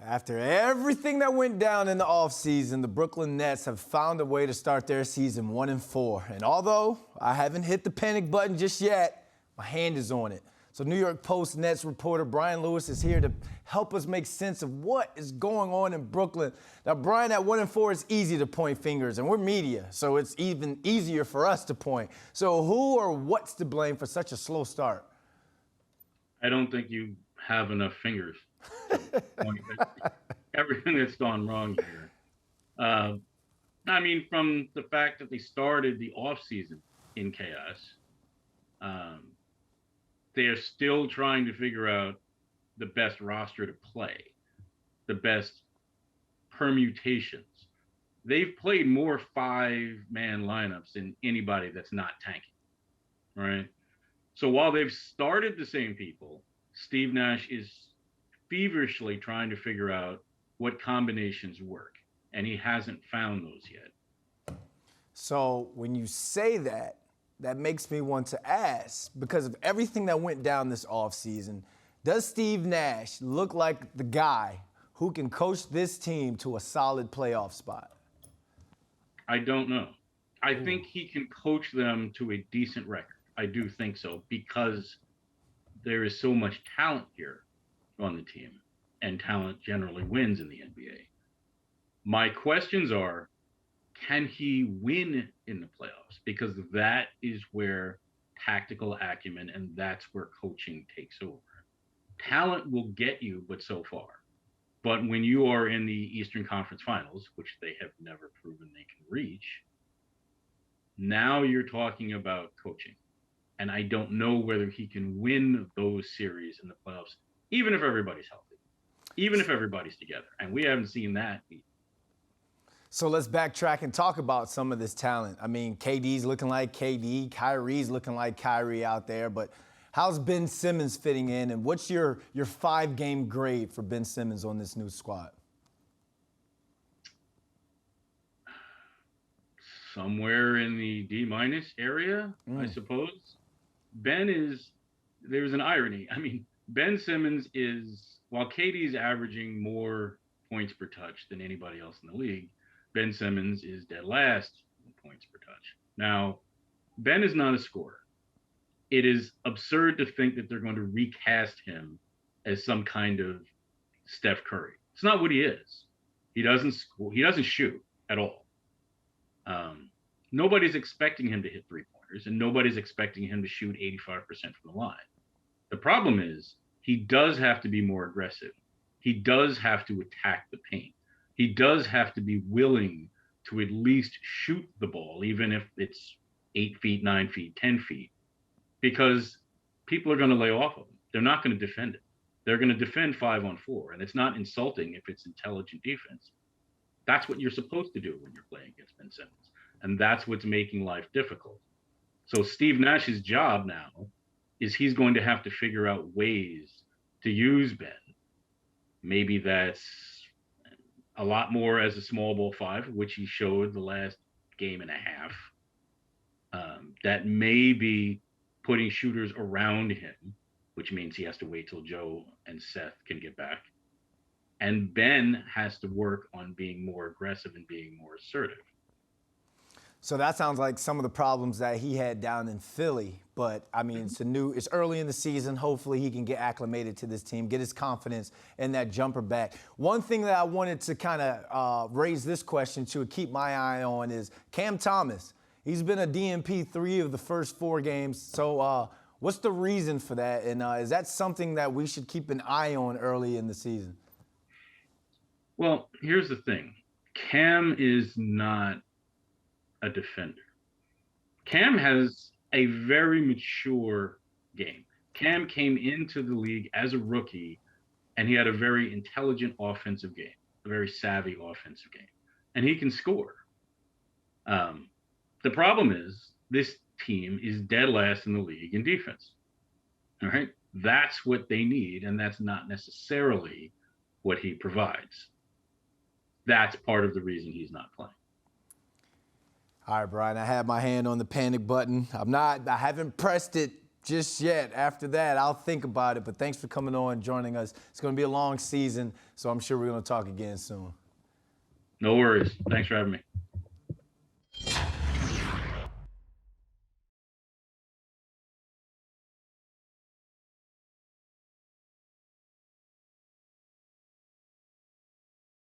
After everything that went down in the offseason, the Brooklyn Nets have found a way to start their season 1-4. And although I haven't hit the panic button just yet, my hand is on it. So New York Post Nets reporter Brian Lewis is here to help us make sense of what is going on in Brooklyn. Now, Brian, at 1-4, it's easy to point fingers, and we're media, so it's even easier for us to point. So who or what's to blame for such a slow start? I don't think you have enough fingers. Everything that's gone wrong here. I mean, from the fact that they started the offseason in chaos, they are still trying to figure out the best roster to play, the best permutations. They've played more five-man lineups than anybody that's not tanking, right? So while they've started the same people, Steve Nash is feverishly trying to figure out what combinations work, and he hasn't found those yet. So when you say that, that makes me want to ask, because of everything that went down this offseason, does Steve Nash look like the guy who can coach this team to a solid playoff spot? I don't know. I think he can coach them to a decent record. I do think so, because there is so much talent here on the team, and talent generally wins in the NBA. My questions are, can he win in the playoffs? Because that is where tactical acumen and that's where coaching takes over. Talent will get you, but so far. But when you are in the Eastern Conference Finals, which they have never proven they can reach, now you're talking about coaching. And I don't know whether he can win those series in the playoffs, even if everybody's healthy, even if everybody's together. And we haven't seen that either. So let's backtrack and talk about some of this talent. I mean, KD's looking like KD, Kyrie's looking like Kyrie out there, but how's Ben Simmons fitting in, and what's your 5-game grade for Ben Simmons on this new squad? Somewhere in the D- area, I suppose. There's an irony. I mean, Ben Simmons is, while KD's averaging more points per touch than anybody else in the league, Ben Simmons is dead last in points per touch. Now, Ben is not a scorer. It is absurd to think that they're going to recast him as some kind of Steph Curry. It's not what he is. He doesn't score. He doesn't shoot at all. Nobody's expecting him to hit three-pointers, and nobody's expecting him to shoot 85% from the line. The problem is he does have to be more aggressive. He does have to attack the paint. He does have to be willing to at least shoot the ball, even if it's 8 feet, 9 feet, 10 feet, because people are going to lay off of him. They're not going to defend it. They're going to defend 5-on-4, and it's not insulting if it's intelligent defense. That's what you're supposed to do when you're playing against Ben Simmons, and that's what's making life difficult. So Steve Nash's job now is he's going to have to figure out ways to use Ben. Maybe that's a lot more as a small ball 5, which he showed the last game and a half. That may be putting shooters around him, which means he has to wait till Joe and Seth can get back. And Ben has to work on being more aggressive and being more assertive. So that sounds like some of the problems that he had down in Philly. But, I mean, it's early in the season. Hopefully he can get acclimated to this team, get his confidence in that jumper back. One thing that I wanted to kind of raise this question to keep my eye on is Cam Thomas. He's been a DNP 3 of the first 4 games. So what's the reason for that? And is that something that we should keep an eye on early in the season? Well, here's the thing. Cam is not a defender. Cam has a very mature game. Cam came into the league as a rookie, and he had a very intelligent offensive game, a very savvy offensive game, and he can score. The problem is this team is dead last in the league in defense. All right, that's what they need, and that's not necessarily what he provides. That's part of the reason he's not playing. All right, Brian, I have my hand on the panic button. I haven't pressed it just yet. After that, I'll think about it. But thanks for coming on, joining us. It's going to be a long season, so I'm sure we're going to talk again soon. No worries. Thanks for having me.